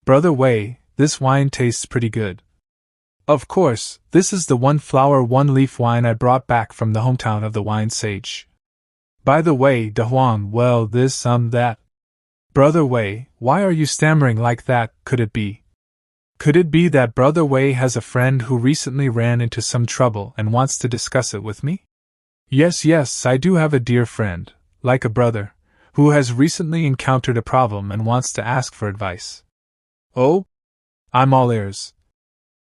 Brother Wei, this wine tastes pretty good. Of course, this is the one flower, one leaf wine I brought back from the hometown of the wine sage. By the way, De Huang, well, this, that. Brother Wei, why are you stammering like that? Could it be? Could it be that Brother Wei has a friend who recently ran into some trouble and wants to discuss it with me? Yes, I do have a dear friend, like a brother, who has recently encountered a problem and wants to ask for advice. Oh? I'm all ears.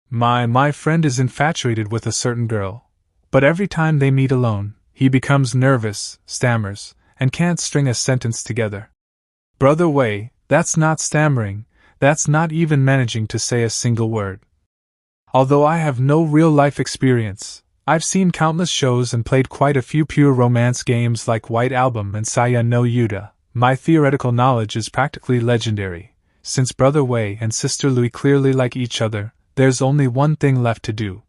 My friend is infatuated with a certain girl, but every time they meet alone, he becomes nervous, stammers, and can't string a sentence together. Brother Wei, that's not stammering, that's not even managing to say a single word. Although I have no real-life experience, I've seen countless shows and played quite a few pure romance games like White Album and Saya no Yuta. My theoretical knowledge is practically legendary. Since Brother Wei and Sister Lui clearly like each other, there's only one thing left to do.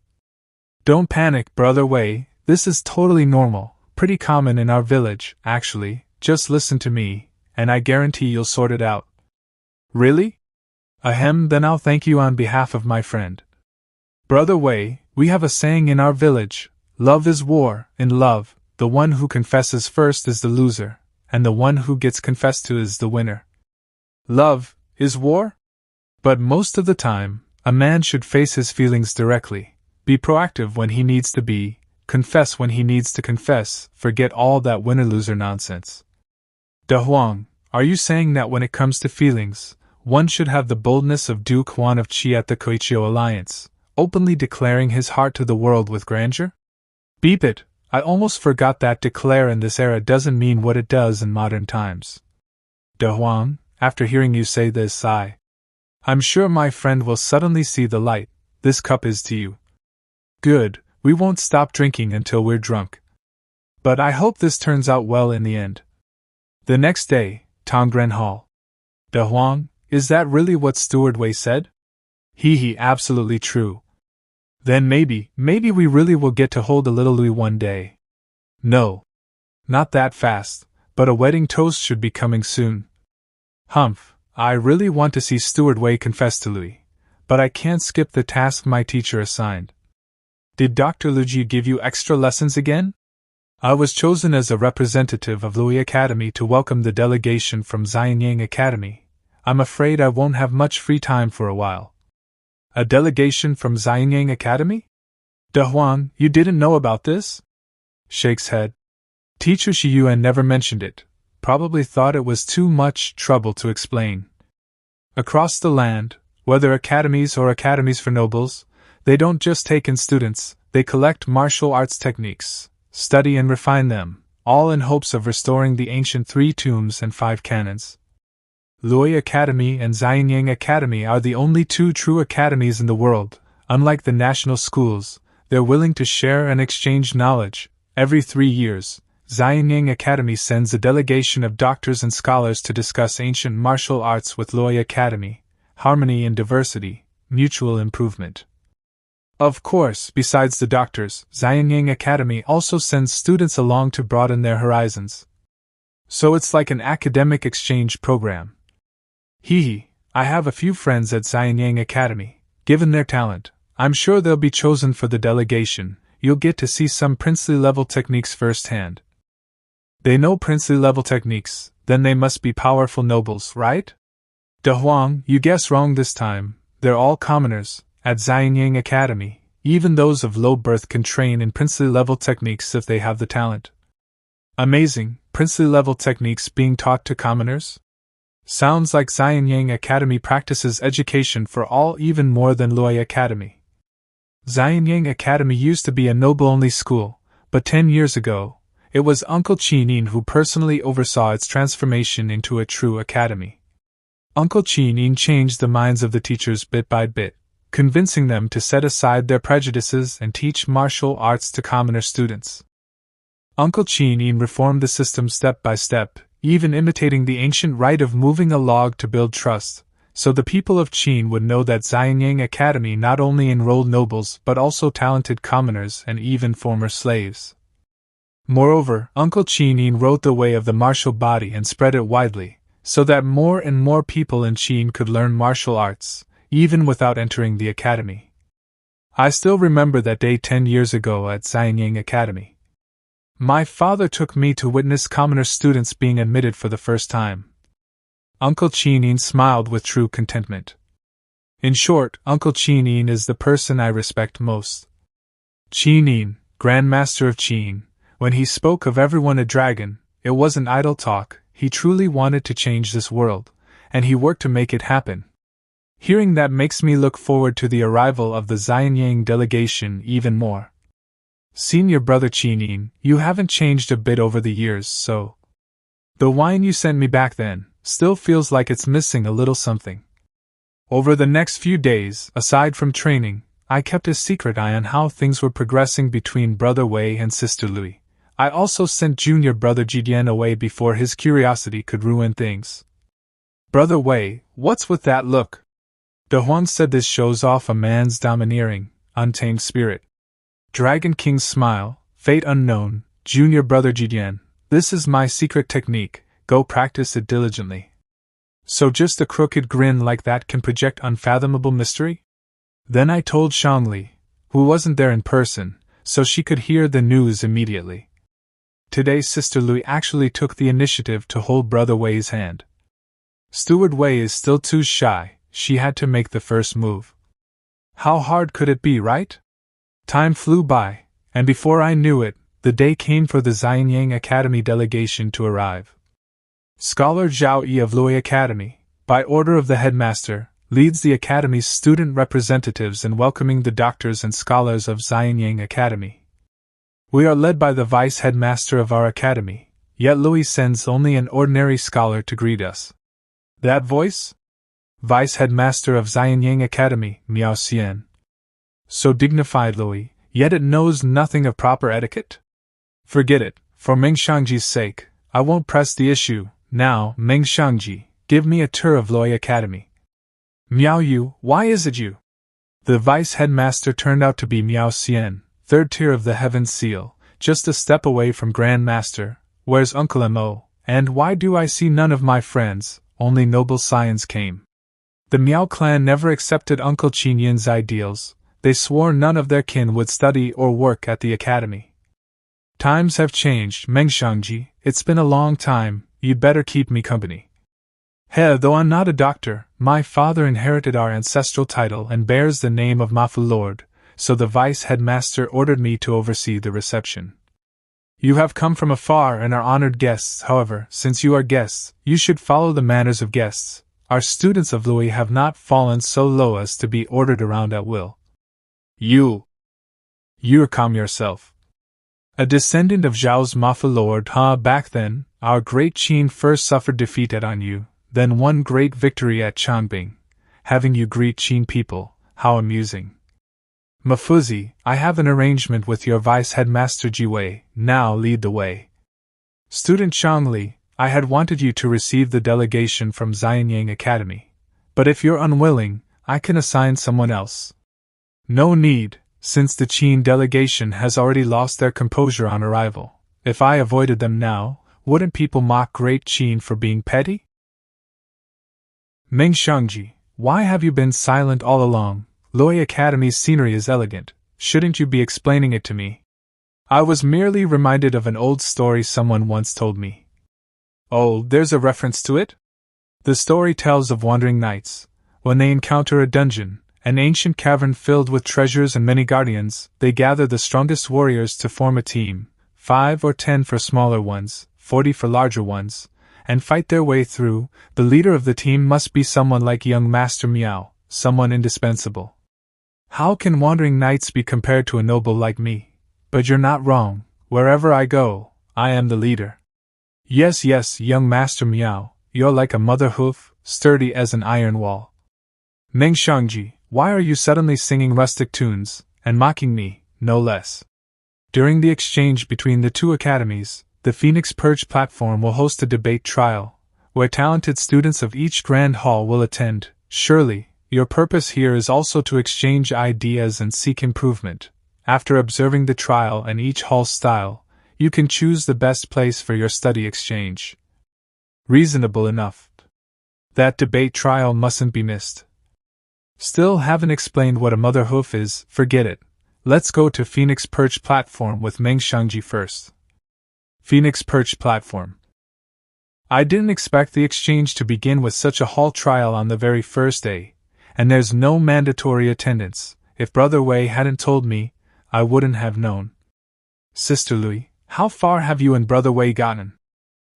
Don't panic, Brother Wei, this is totally normal, pretty common in our village, actually, just listen to me, and I guarantee you'll sort it out. Really? Ahem, then I'll thank you on behalf of my friend. Brother Wei, we have a saying in our village, love is war. In love, the one who confesses first is the loser, and the one who gets confessed to is the winner. Love is war? But most of the time, a man should face his feelings directly, be proactive when he needs to be, confess when he needs to confess, forget all that winner-loser nonsense. De Huang, are you saying that when it comes to feelings, one should have the boldness of Duke Huan of Qi at the Koichio Alliance, openly declaring his heart to the world with grandeur? Beep it, I almost forgot that declare in this era doesn't mean what it does in modern times. De Huang, after hearing you say this, I'm sure my friend will suddenly see the light. This cup is to you. Good, we won't stop drinking until we're drunk. But I hope this turns out well in the end. The next day, Tongren Hall. De Huang, is that really what Steward Wei said? Absolutely true. Then maybe we really will get to hold a little Lui one day. No. Not that fast, but a wedding toast should be coming soon. Humph, I really want to see Steward Wei confess to Lui, but I can't skip the task my teacher assigned. Did Dr. Luji give you extra lessons again? I was chosen as a representative of Lui Academy to welcome the delegation from Xianyang Academy. I'm afraid I won't have much free time for a while. A delegation from Xianyang Academy? De Huang, you didn't know about this? Shakes head. Teacher Shiyuan never mentioned it, probably thought it was too much trouble to explain. Across the land, whether academies or academies for nobles, they don't just take in students, they collect martial arts techniques, study and refine them, all in hopes of restoring the ancient 3 tombs and 5 cannons. Lui Academy and Xianyang Academy are the only 2 true academies in the world. Unlike the national schools, they're willing to share and exchange knowledge. Every 3 years, Xianyang Academy sends a delegation of doctors and scholars to discuss ancient martial arts with Lui Academy, harmony and diversity, mutual improvement. Of course, besides the doctors, Xianyang Academy also sends students along to broaden their horizons. So it's like an academic exchange program. I have a few friends at Xianyang Academy. Given their talent, I'm sure they'll be chosen for the delegation. You'll get to see some princely-level techniques firsthand. They know princely-level techniques, then they must be powerful nobles, right? De Huang, you guess wrong this time. They're all commoners. At Xianyang Academy, even those of low birth can train in princely-level techniques if they have the talent. Amazing, princely-level techniques being taught to commoners? Sounds like Xianyang Academy practices education for all even more than Lui Academy. Xianyang Academy used to be a noble-only school, but 10 years ago, it was Uncle Qinin who personally oversaw its transformation into a true academy. Uncle Qinin changed the minds of the teachers bit by bit, convincing them to set aside their prejudices and teach martial arts to commoner students. Uncle Qinin reformed the system step by step, even imitating the ancient rite of moving a log to build trust, so the people of Qin would know that Xianyang Academy not only enrolled nobles but also talented commoners and even former slaves. Moreover, Uncle Qinin wrote the way of the martial body and spread it widely, so that more and more people in Qing could learn martial arts, even without entering the academy. I still remember that day 10 years ago at Xianyang Academy. My father took me to witness commoner students being admitted for the first time. Uncle Qingyin smiled with true contentment. In short, Uncle Qingyin is the person I respect most. Qingyin, Grandmaster of Qing, when he spoke of everyone a dragon, it wasn't idle talk. He truly wanted to change this world, and he worked to make it happen. Hearing that makes me look forward to the arrival of the Xianyang delegation even more. Senior brother Qingyin, you haven't changed a bit over the years, so. The wine you sent me back then still feels like it's missing a little something. Over the next few days, aside from training, I kept a secret eye on how things were progressing between Brother Wei and Sister Louis. I also sent junior brother Jidian away before his curiosity could ruin things. Brother Wei, what's with that look? De Huang said this shows off a man's domineering, untamed spirit. Dragon King's smile, fate unknown, junior brother Jidian, this is my secret technique, go practice it diligently. So just a crooked grin like that can project unfathomable mystery? Then I told Shangli, who wasn't there in person, so she could hear the news immediately. Today Sister Louis actually took the initiative to hold Brother Wei's hand. Steward Wei is still too shy, she had to make the first move. How hard could it be, right? Time flew by, and before I knew it, the day came for the Xianyang Academy delegation to arrive. Scholar Zhao Yi of Louis Academy, by order of the headmaster, leads the Academy's student representatives in welcoming the doctors and scholars of Xianyang Academy. We are led by the vice headmaster of our academy, yet Louis sends only an ordinary scholar to greet us. That voice? Vice headmaster of Xianyang Academy, Miao Xian. So dignified Louis, yet it knows nothing of proper etiquette? Forget it, for Meng Shangji's sake, I won't press the issue. Now, Meng Shangji, give me a tour of Louis Academy. Miao Yu, why is it you? The vice headmaster turned out to be Miao Xian, third tier of the Heaven's Seal, just a step away from Grand Master. Where's Uncle Mo, and why do I see none of my friends? Only noble scions came. The Miao clan never accepted Uncle Qingyin's ideals. They swore none of their kin would study or work at the academy. Times have changed, Meng Shangji, it's been a long time, you'd better keep me company. Though I'm not a doctor, my father inherited our ancestral title and bears the name of Mafu Lord, so the vice headmaster ordered me to oversee the reception. You have come from afar and are honored guests. However, since you are guests, you should follow the manners of guests. Our students of Louis have not fallen so low as to be ordered around at will. You're calm yourself. A descendant of Zhao's Mafu Lord, back then, our great Qin first suffered defeat at Anyu, then won great victory at Changbing. Having you greet Qin people, how amusing. Mafuzi, I have an arrangement with your vice headmaster Jiwei, now lead the way. Student Shangli, I had wanted you to receive the delegation from Xianyang Academy, but if you're unwilling, I can assign someone else. No need, since the Qin delegation has already lost their composure on arrival. If I avoided them now, wouldn't people mock great Qin for being petty? Meng Shangji, why have you been silent all along? Louis Academy's scenery is elegant, shouldn't you be explaining it to me? I was merely reminded of an old story someone once told me. Oh, there's a reference to it? The story tells of wandering knights. When they encounter a dungeon, an ancient cavern filled with treasures and many guardians, they gather the strongest warriors to form a team, 5 or 10 for smaller ones, 40 for larger ones, and fight their way through. The leader of the team must be someone like young Master Miao, someone indispensable. How can wandering knights be compared to a noble like me? But you're not wrong. Wherever I go, I am the leader. Yes, young Master Miao, you're like a mother hoof, sturdy as an iron wall. Meng Shangji, why are you suddenly singing rustic tunes, and mocking me, no less? During the exchange between the two academies, the Phoenix Purge platform will host a debate trial, where talented students of each grand hall will attend. Surely, your purpose here is also to exchange ideas and seek improvement. After observing the trial and each hall's style, you can choose the best place for your study exchange. Reasonable enough. That debate trial mustn't be missed. Still haven't explained what a mother hoof is, forget it. Let's go to Phoenix Perch Platform with Meng Shangji first. Phoenix Perch Platform. I didn't expect the exchange to begin with such a hall trial on the very first day, and there's no mandatory attendance. If Brother Wei hadn't told me, I wouldn't have known. Sister Louis, how far have you and Brother Wei gotten?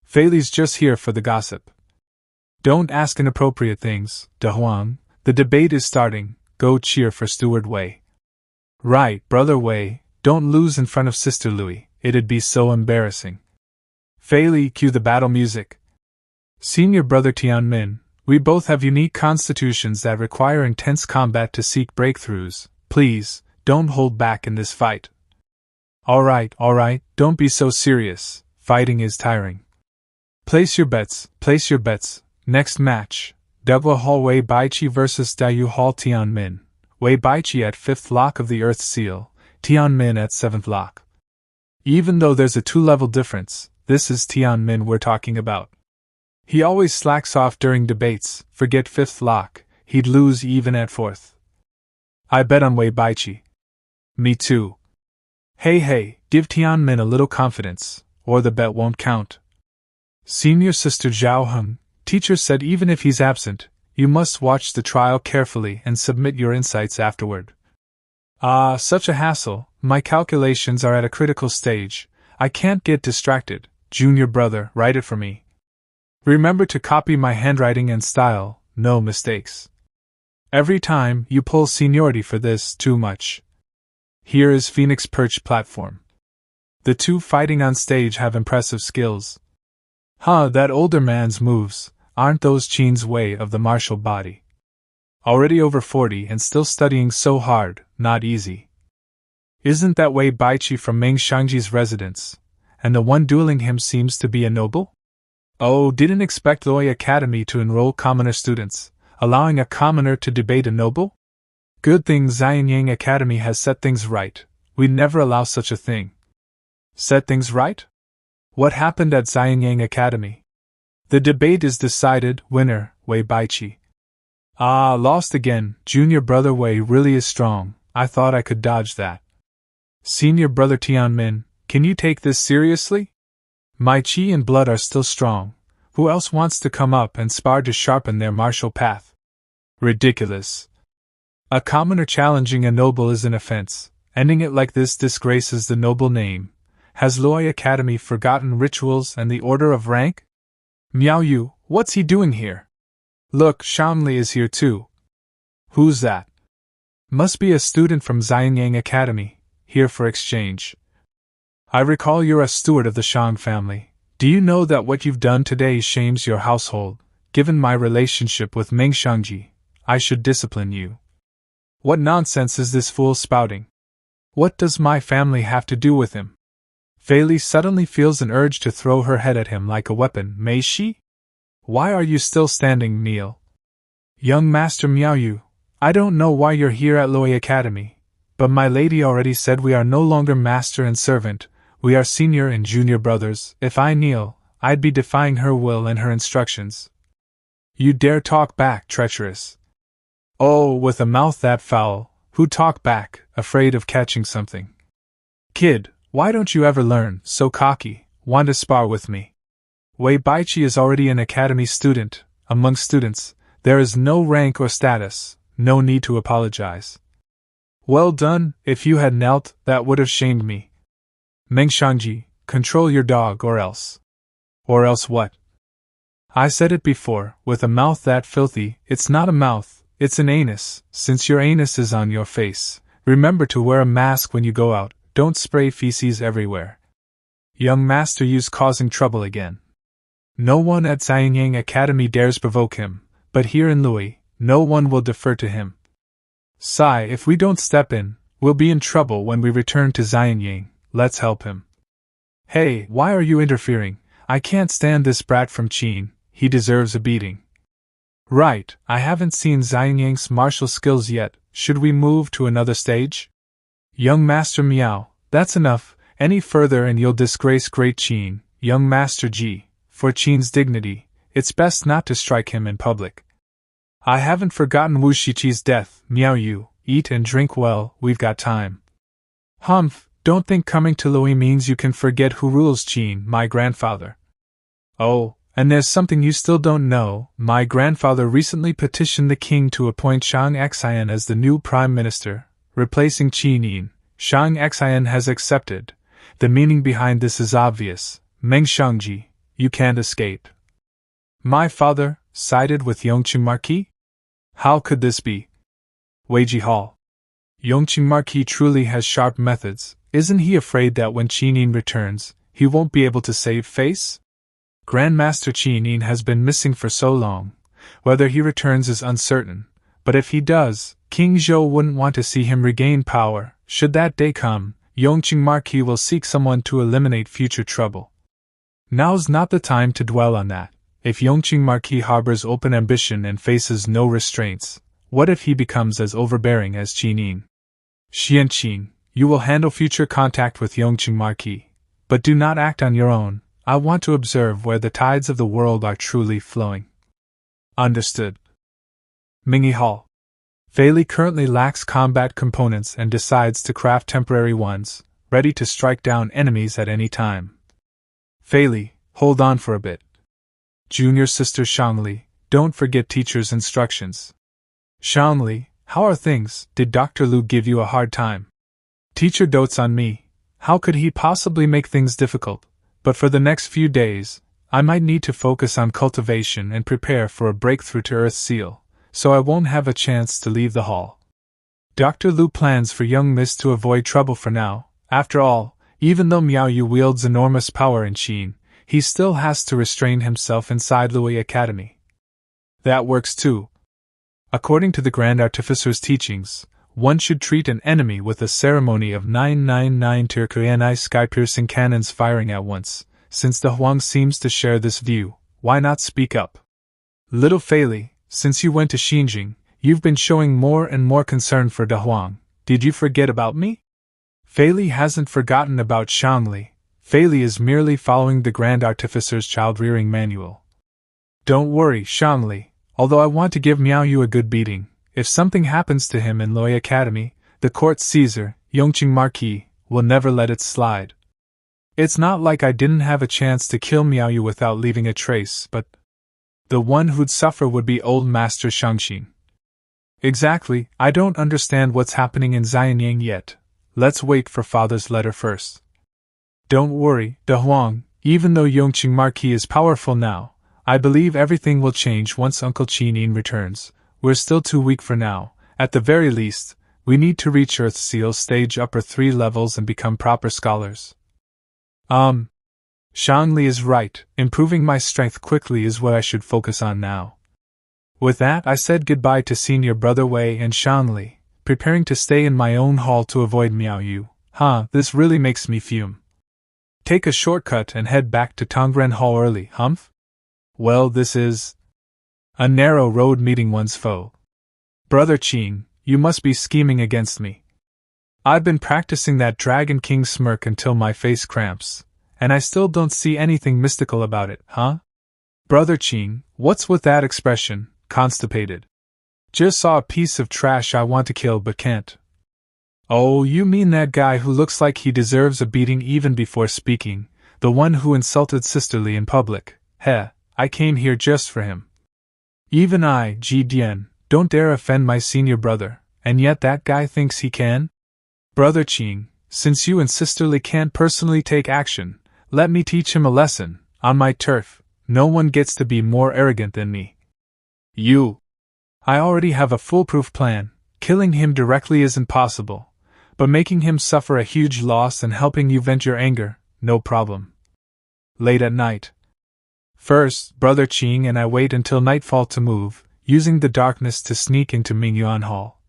Fei Li's just here for the gossip. Don't ask inappropriate things, De Huang. The debate is starting. Go cheer for Steward Wei. Right, Brother Wei, don't lose in front of Sister Louis. It'd be so embarrassing. Fei Li, cue the battle music. Senior Brother Tianmin, we both have unique constitutions that require intense combat to seek breakthroughs. Please, don't hold back in this fight. Alright, don't be so serious. Fighting is tiring. Place your bets. Next match. Degwa Hall Wei Baiqi vs Dayu Hall Tianmin. Wei Baiqi at 5th lock of the Earth Seal, Tianmin at 7th lock. Even though there's a 2-level difference, this is Tianmin we're talking about. He always slacks off during debates, forget 5th lock, he'd lose even at 4th. I bet on Wei Baiqi. Me too. Hey, give Tianmin a little confidence, or the bet won't count. Senior Sister Zhao Heng, teacher said even if he's absent, you must watch the trial carefully and submit your insights afterward. Ah, such a hassle, my calculations are at a critical stage, I can't get distracted. Junior brother, write it for me. Remember to copy my handwriting and style, no mistakes. Every time you pull seniority for this, too much. Here is Phoenix Perch Platform. The two fighting on stage have impressive skills. That older man's moves, aren't those Qing's way of the martial body? Already over 40 and still studying so hard, not easy. Isn't that Wei Baiqi from Meng Shangji's residence, and the one dueling him seems to be a noble? Oh, didn't expect Loi Academy to enroll commoner students, allowing a commoner to debate a noble? Good thing Xianyang Academy has set things right, we'd never allow such a thing. Set things right? What happened at Xianyang Academy? The debate is decided, winner, Wei Baiqi. Ah, lost again, Junior Brother Wei really is strong, I thought I could dodge that. Senior Brother Tianmin, can you take this seriously? My qi and blood are still strong, who else wants to come up and spar to sharpen their martial path? Ridiculous. A commoner challenging a noble is an offense, ending it like this disgraces the noble name. Has Loi Academy forgotten rituals and the order of rank? Miao Yu, what's he doing here? Look, Shanli is here too. Who's that? Must be a student from Xianyang Academy, here for exchange. I recall you're a steward of the Shang family. Do you know that what you've done today shames your household? Given my relationship with Meng Shangji, I should discipline you. What nonsense is this fool spouting? What does my family have to do with him? Fei Li suddenly feels an urge to throw her head at him like a weapon, may she? Why are you still standing, Neil? Young Master Miao Yu, I don't know why you're here at Loi Academy, but my lady already said we are no longer master and servant, we are senior and junior brothers. If I kneel, I'd be defying her will and her instructions. You dare talk back, treacherous. Oh, with a mouth that foul, who'd talk back, afraid of catching something? Kid, why don't you ever learn, so cocky, want to spar with me? Wei Baiqi is already an academy student. Among students, there is no rank or status, no need to apologize. Well done, if you had knelt, that would have shamed me. Meng Shangji, control your dog or else. Or else what? I said it before, with a mouth that filthy, it's not a mouth, it's an anus, since your anus is on your face. Remember to wear a mask when you go out, don't spray feces everywhere. Young Master Yu's causing trouble again. No one at Xianyang Academy dares provoke him, but here in Louis, no one will defer to him. Sai, if we don't step in, we'll be in trouble when we return to Xianyang, let's help him. Hey, why are you interfering? I can't stand this brat from Qing, he deserves a beating. Right, I haven't seen Xianyang's martial skills yet, should we move to another stage? Young Master Miao, that's enough, any further and you'll disgrace Great Qing. Young Master Ji, for Qing's dignity, it's best not to strike him in public. I haven't forgotten Wu Shiqi's death, Miao Yu. Eat and drink well, we've got time. Humph, don't think coming to Lui means you can forget who rules Qing, my grandfather. Oh, and there's something you still don't know. My grandfather recently petitioned the king to appoint Shang Xian as the new prime minister, replacing Qin Yin. Shang Xian has accepted. The meaning behind this is obvious. Meng Shangji, you can't escape. My father, sided with Yongqing Marquis? How could this be? Weiji Hall. Yongqing Marquis truly has sharp methods. Isn't he afraid that when Qin Yin returns, he won't be able to save face? Grandmaster Qin Yin has been missing for so long. Whether he returns is uncertain, but if he does, King Zhou wouldn't want to see him regain power. Should that day come, Yongqing Marquis will seek someone to eliminate future trouble. Now's not the time to dwell on that. If Yongqing Marquis harbors open ambition and faces no restraints, what if he becomes as overbearing as Qin Yin? Xianqing, you will handle future contact with Yongqing Marquis, but do not act on your own. I want to observe where the tides of the world are truly flowing. Understood. Mingyi Hall. Fei Li currently lacks combat components and decides to craft temporary ones, ready to strike down enemies at any time. Fei Li, hold on for a bit. Junior sister Shangli, don't forget teacher's instructions. Shangli, how are things? Did Dr. Lu give you a hard time? Teacher dotes on me. How could he possibly make things difficult? But for the next few days, I might need to focus on cultivation and prepare for a breakthrough to Earth Seal, so I won't have a chance to leave the hall. Dr. Lu plans for young Miss to avoid trouble for now. After all, even though Miao Yu wields enormous power in Qin, he still has to restrain himself inside Lui Academy. That works too. According to the Grand Artificer's teachings, one should treat an enemy with a ceremony of 999 Turku sky-piercing cannons firing at once. Since the Huang seems to share this view, why not speak up? Little Fei Li, since you went to Xinjiang, you've been showing more and more concern for De Huang. Did you forget about me? Fei Li hasn't forgotten about Shangli. Fei Li is merely following the Grand Artificer's child-rearing manual. Don't worry, Shangli, although I want to give Miao Yu a good beating. If something happens to him in Lui Academy, the court Caesar, Yongqing Marquis, will never let it slide. It's not like I didn't have a chance to kill Miao Yu without leaving a trace, but the one who'd suffer would be old Master Shangxin. Exactly, I don't understand what's happening in Xianyang yet. Let's wait for father's letter first. Don't worry, De Huang, even though Yongqing Marquis is powerful now, I believe everything will change once Uncle Qin Yin returns. We're still too weak for now. At the very least, we need to reach Earth Seal stage upper 3 levels and become proper scholars. Shangli is right. Improving my strength quickly is what I should focus on now. With that, I said goodbye to senior brother Wei and Shangli, preparing to stay in my own hall to avoid Miao Yu. This really makes me fume. Take a shortcut and head back to Tongren Hall early, humph? Well, this is a narrow road meeting one's foe. Brother Qing, you must be scheming against me. I've been practicing that Dragon King smirk until my face cramps, and I still don't see anything mystical about it, huh? Brother Qing, what's with that expression, constipated? Just saw a piece of trash I want to kill but can't. Oh, you mean that guy who looks like he deserves a beating even before speaking, the one who insulted Sister Li in public. I came here just for him. Even I, Ji Dian, don't dare offend my senior brother, and yet that guy thinks he can? Brother Qing, since you and Sister Li can't personally take action, let me teach him a lesson. On my turf, no one gets to be more arrogant than me. You. I already have a foolproof plan. Killing him directly isn't possible, but making him suffer a huge loss and helping you vent your anger, no problem. Late at night. First, Brother Qing and I wait until nightfall to move, using the darkness to sneak into Mingyuan Hall.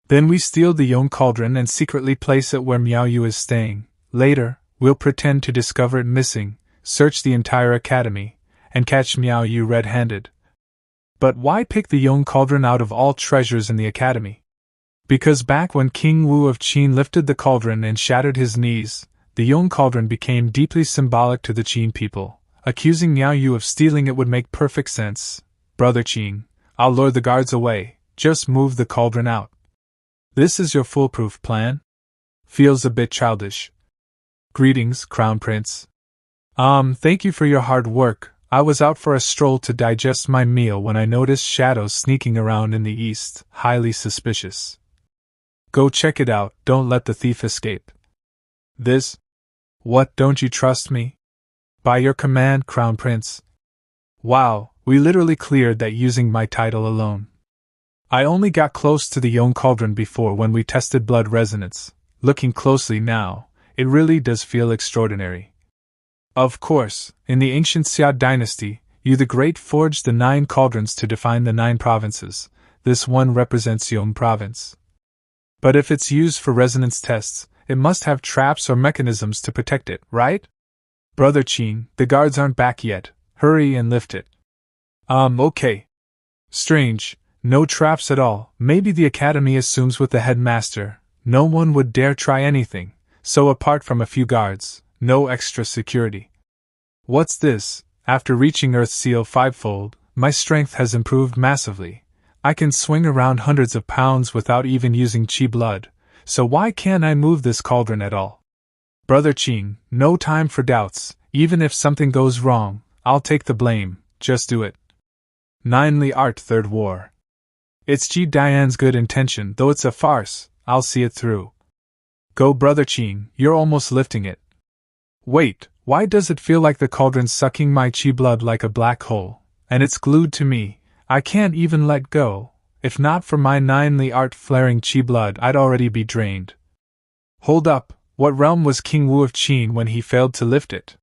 Then we steal the Yong cauldron and secretly place it where Miao Yu is staying. Later, we'll pretend to discover it missing, search the entire academy, and catch Miao Yu red-handed. But why pick the Yong cauldron out of all treasures in the academy? Because back when King Wu of Qin lifted the cauldron and shattered his knees, the Yong cauldron became deeply symbolic to the Qin people, Accusing Miao Yu of stealing it would make perfect sense. Brother Qing, I'll lure the guards away, just move the cauldron out. This is your foolproof plan? Feels a bit childish. Greetings, Crown Prince. Thank you for your hard work. I was out for a stroll to digest my meal when I noticed shadows sneaking around in the east, highly suspicious. Go check it out, don't let the thief escape. This? What, don't you trust me? By your command, Crown Prince. Wow, we literally cleared that using my title alone. I only got close to the Yong Cauldron before when we tested blood resonance. Looking closely now, it really does feel extraordinary. Of course, in the ancient Xia dynasty, Yu the Great forged the 9 cauldrons to define the 9 provinces. This one represents Yong province. But if it's used for resonance tests, it must have traps or mechanisms to protect it, right? Brother Qing, the guards aren't back yet. Hurry and lift it. Okay. Strange, no traps at all. Maybe the academy assumes with the headmaster, no one would dare try anything, so apart from a few guards, no extra security. What's this? After reaching Earth Seal 5-fold, my strength has improved massively. I can swing around hundreds of pounds without even using Qi blood, so why can't I move this cauldron at all? Brother Qing, no time for doubts. Even if something goes wrong, I'll take the blame. Just do it. Ninely Art Third War. It's Ji Dian's good intention, though it's a farce. I'll see it through. Go, Brother Qing, you're almost lifting it. Wait, why does it feel like the cauldron's sucking my Qi blood like a black hole, and it's glued to me? I can't even let go. If not for my Ninely Art flaring Qi blood, I'd already be drained. Hold up. What realm was King Wu of Qin when he failed to lift it?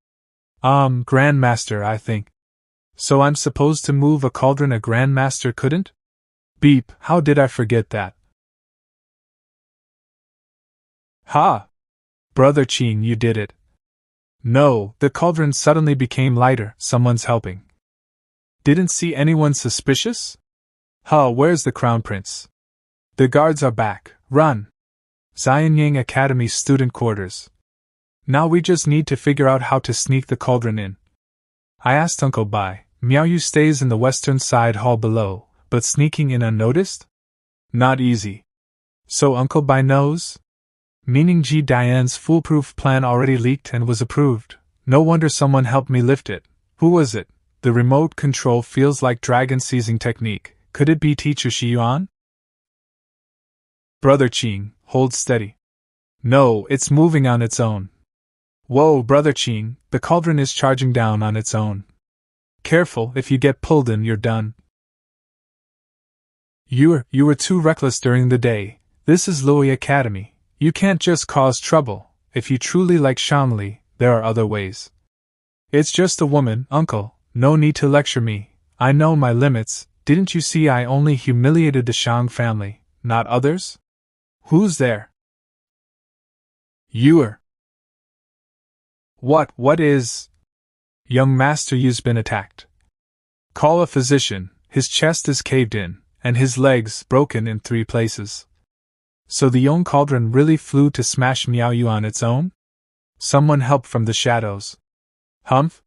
Grandmaster, I think. So I'm supposed to move a cauldron a Grandmaster couldn't? Beep, how did I forget that? Ha! Brother Qin, you did it. No, the cauldron suddenly became lighter, someone's helping. Didn't see anyone suspicious? Where's the Crown Prince? The guards are back, run! Xianyang Academy student quarters. Now we just need to figure out how to sneak the cauldron in. I asked Uncle Bai. Miao Yu stays in the western side hall below, but sneaking in unnoticed? Not easy. So Uncle Bai knows? Meaning Ji Dian's foolproof plan already leaked and was approved. No wonder someone helped me lift it. Who was it? The remote control feels like dragon seizing technique. Could it be Teacher Shi Yuan? Brother Qing, hold steady. No, it's moving on its own. Whoa, Brother Qing, the cauldron is charging down on its own. Careful, if you get pulled in, you're done. You were too reckless during the day. This is Loi Academy. You can't just cause trouble. If you truly like Shanli, there are other ways. It's just a woman, Uncle. No need to lecture me. I know my limits. Didn't you see I only humiliated the Shang family, not others? Who's there? You're. What is? Young Master Yu's been attacked. Call a physician. His chest is caved in, and his legs broken in 3 places. So the Yong Cauldron really flew to smash Miao Yu on its own? Someone help from the shadows. Humph?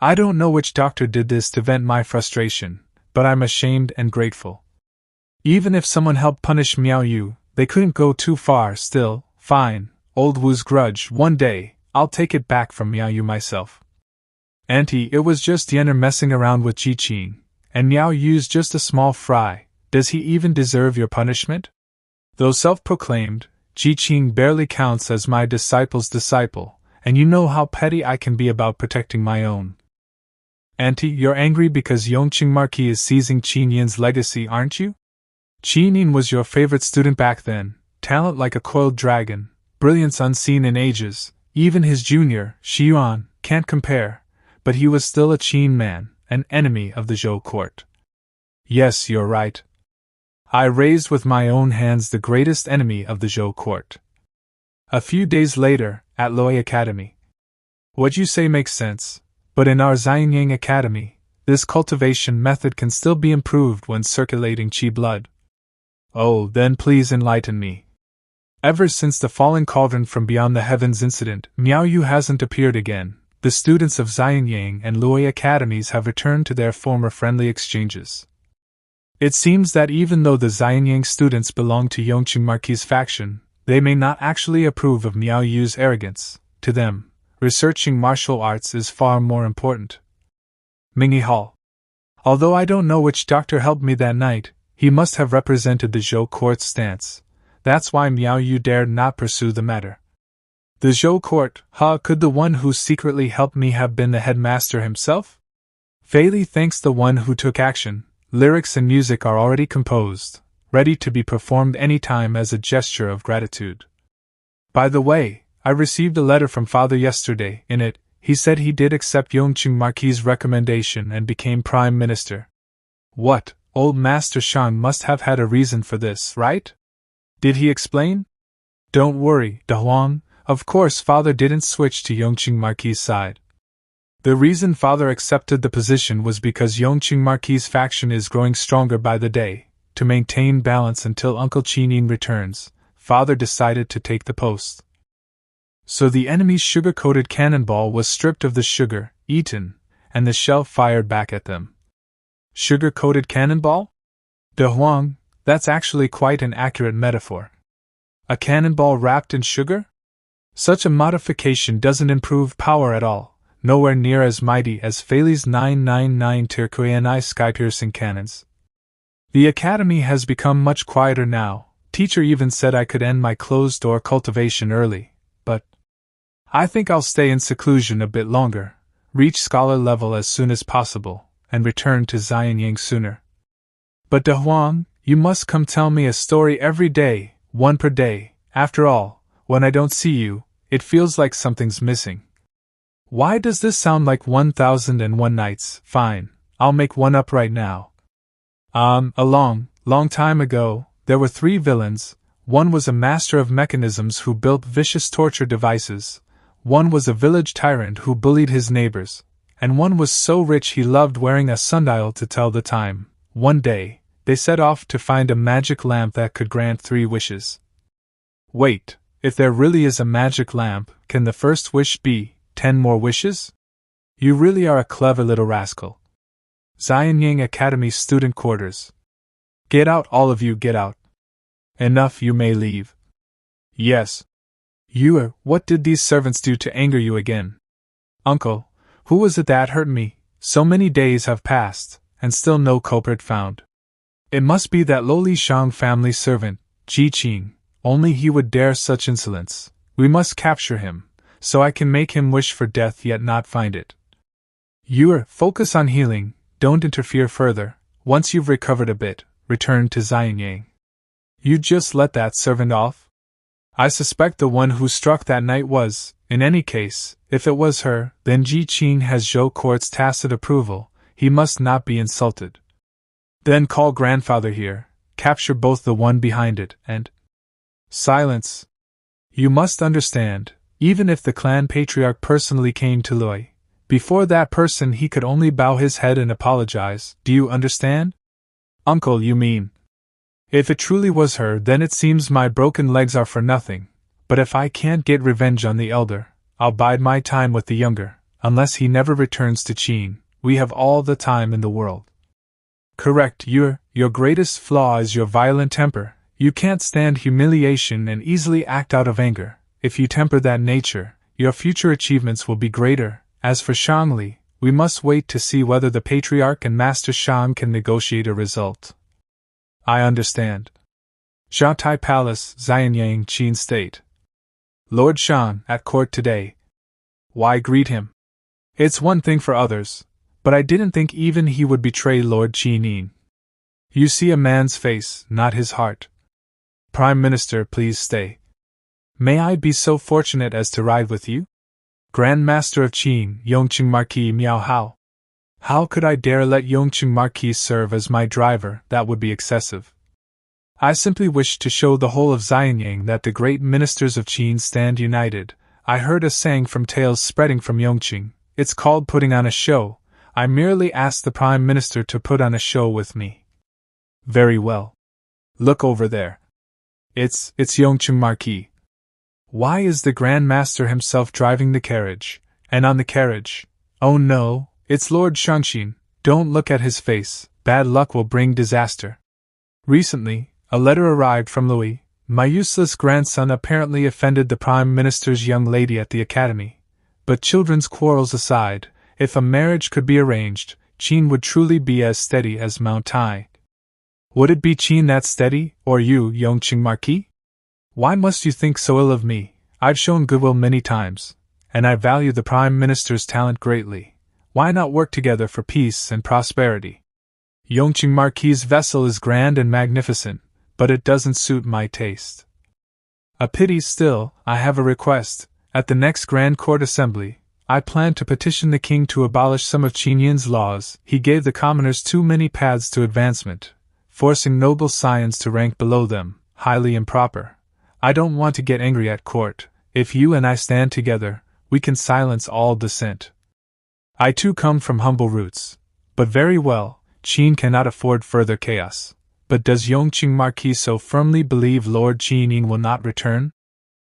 I don't know which doctor did this to vent my frustration, but I'm ashamed and grateful. Even if someone helped punish Miao Yu, they couldn't go too far still. Fine, old Wu's grudge, one day, I'll take it back from Miao Yu myself. Auntie, it was just Yenner messing around with Ji Qing, and Miao Yu's just a small fry. Does he even deserve your punishment? Though self-proclaimed, Ji Qing barely counts as my disciple's disciple, and you know how petty I can be about protecting my own. Auntie, you're angry because Yongqing Marquis is seizing Qin Yin's legacy, aren't you? Qin Yin was your favorite student back then, talent like a coiled dragon, brilliance unseen in ages. Even his junior, Shi Yuan, can't compare, but he was still a Qin man, an enemy of the Zhou court. Yes, you're right. I raised with my own hands the greatest enemy of the Zhou court. A few days later, at Loi Academy. What you say makes sense, but in our Xianyang Academy, this cultivation method can still be improved when circulating Qi blood. Oh, then please enlighten me. Ever since the falling cauldron from beyond the heavens incident, Miao Yu hasn't appeared again, the students of Xianyang and Lui academies have returned to their former friendly exchanges. It seems that even though the Xianyang students belong to Yongqing Marquis' faction, they may not actually approve of Miao Yu's arrogance. To them, researching martial arts is far more important. Mingyi Hall. Although I don't know which doctor helped me that night, he must have represented the Zhou court's stance. That's why Miao Yu dared not pursue the matter. The Zhou court, could the one who secretly helped me have been the headmaster himself? Fei Li thanks the one who took action. Lyrics and music are already composed, ready to be performed any time as a gesture of gratitude. By the way, I received a letter from Father yesterday. In it, he said he did accept Yongqing Marquis' recommendation and became Prime Minister. What? Old Master Shang must have had a reason for this, right? Did he explain? Don't worry, De Huang. Of course Father didn't switch to Yongqing Marquis' side. The reason Father accepted the position was because Yongqing Marquis' faction is growing stronger by the day. To maintain balance until Uncle Qinin returns, Father decided to take the post. So the enemy's sugar-coated cannonball was stripped of the sugar, eaten, and the shell fired back at them. Sugar-coated cannonball? De Huang, that's actually quite an accurate metaphor. A cannonball wrapped in sugar? Such a modification doesn't improve power at all. Nowhere near as mighty as Fei Li's 999 Turkuyanai sky-piercing cannons. The academy has become much quieter now. Teacher even said I could end my closed-door cultivation early, but I think I'll stay in seclusion a bit longer, reach scholar level as soon as possible, and return to Xianyang sooner. But De Huang, you must come tell me a story every day, one per day. After all, when I don't see you, it feels like something's missing. Why does this sound like 1001 Nights? Fine, I'll make one up right now. A long time ago, there were 3 villains. One was a master of mechanisms who built vicious torture devices, one was a village tyrant who bullied his neighbors, and one was so rich he loved wearing a sundial to tell the time. One day, they set off to find a magic lamp that could grant 3 wishes. Wait, if there really is a magic lamp, can the first wish be 10 more wishes? You really are a clever little rascal. Xianyang Academy student quarters. Get out, all of you, get out. Enough, you may leave. Yes. What did these servants do to anger you again? Uncle, who was it that hurt me? So many days have passed, and still no culprit found. It must be that lowly Shang family servant, Ji Qing. Only he would dare such insolence. We must capture him, so I can make him wish for death yet not find it. Focus on healing, don't interfere further. Once you've recovered a bit, return to Xianyang. You just let that servant off? I suspect the one who struck that night was, in any case, if it was her, then Ji Qing has Zhou Court's tacit approval, he must not be insulted. Then call grandfather here, capture both the one behind it, and… Silence. You must understand, even if the clan patriarch personally came to Lui, before that person he could only bow his head and apologize. Do you understand? Uncle, you mean? If it truly was her, then it seems my broken legs are for nothing, but if I can't get revenge on the elder, I'll bide my time with the younger. Unless he never returns to Qing, we have all the time in the world. Correct, your greatest flaw is your violent temper. You can't stand humiliation and easily act out of anger. If you temper that nature, your future achievements will be greater. As for Shangli, we must wait to see whether the Patriarch and Master Shang can negotiate a result. I understand. Xiaotai Palace, Xianyang, Qin State. Lord Shang, at court today. Why greet him? It's one thing for others, but I didn't think even he would betray Lord Qinin. You see a man's face, not his heart. Prime Minister, please stay. May I be so fortunate as to ride with you? Grand Master of Qing, Yongqing Marquis Miao Hao. How could I dare let Yongqing Marquis serve as my driver? That would be excessive. I simply wish to show the whole of Xianyang that the great ministers of Qin stand united. I heard a saying from tales spreading from Yongqing. It's called putting on a show. I merely asked the Prime Minister to put on a show with me. Very well. Look over there. It's Yongqing Marquis. Why is the Grand Master himself driving the carriage? And on the carriage. Oh no, it's Lord Shangshin. Don't look at his face, bad luck will bring disaster. Recently, a letter arrived from Louis. My useless grandson apparently offended the Prime Minister's young lady at the academy. But children's quarrels aside, if a marriage could be arranged, Qing would truly be as steady as Mount Tai. Would it be Qing that steady, or you, Yongqing Marquis? Why must you think so ill of me? I've shown goodwill many times, and I value the Prime Minister's talent greatly. Why not work together for peace and prosperity? Yongqing Marquis' vessel is grand and magnificent, but it doesn't suit my taste. A pity still, I have a request. At the next Grand Court Assembly, I plan to petition the king to abolish some of Qin Yin's laws. He gave the commoners too many paths to advancement, forcing noble scions to rank below them, highly improper. I don't want to get angry at court. If you and I stand together, we can silence all dissent. I too come from humble roots. But very well, Qin cannot afford further chaos. But does Yongqing Marquis so firmly believe Lord Qin Yin will not return?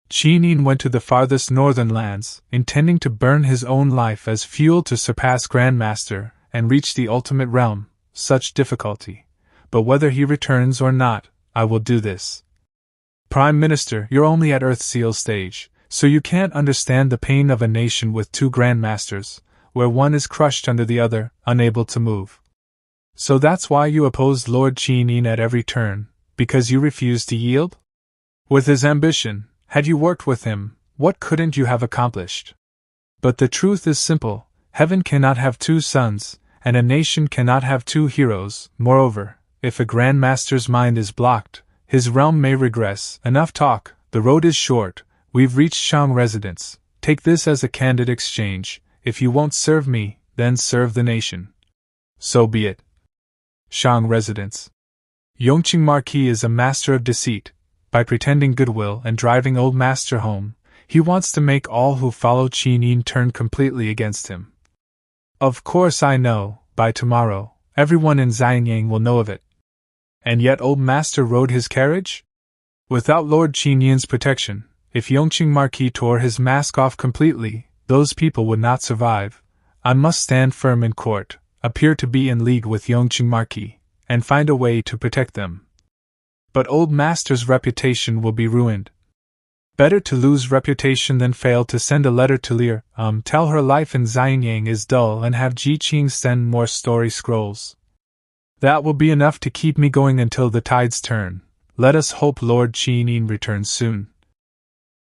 Qin Yin went to the farthest northern lands, intending to burn his own life as fuel to surpass Grandmaster and reach the ultimate realm. Such difficulty. But whether he returns or not, I will do this. Prime Minister, you're only at Earthseal stage, so you can't understand the pain of a nation with two Grandmasters, where one is crushed under the other, unable to move. So that's why you opposed Lord Qin Yin at every turn, because you refused to yield? With his ambition, had you worked with him, what couldn't you have accomplished? But the truth is simple, heaven cannot have two sons, and a nation cannot have two heroes. Moreover, if a Grandmaster's mind is blocked, his realm may regress. Enough talk, the road is short, we've reached Shang residence. Take this as a candid exchange. If you won't serve me, then serve the nation. So be it. Shang residence. Yongqing Marquis is a master of deceit. By pretending goodwill and driving old master home, he wants to make all who follow Qin Yin turn completely against him. Of course I know, by tomorrow, everyone in Xianyang will know of it. And yet old master rode his carriage? Without Lord Qin Yin's protection, if Yongqing Marquis tore his mask off completely, those people would not survive. I must stand firm in court, appear to be in league with Yongqing Marquis, and find a way to protect them. But old master's reputation will be ruined. Better to lose reputation than fail to send a letter to Lear, tell her life in Xianyang is dull and have Ji Qing send more story scrolls. That will be enough to keep me going until the tides turn. Let us hope Lord Qin Yin returns soon.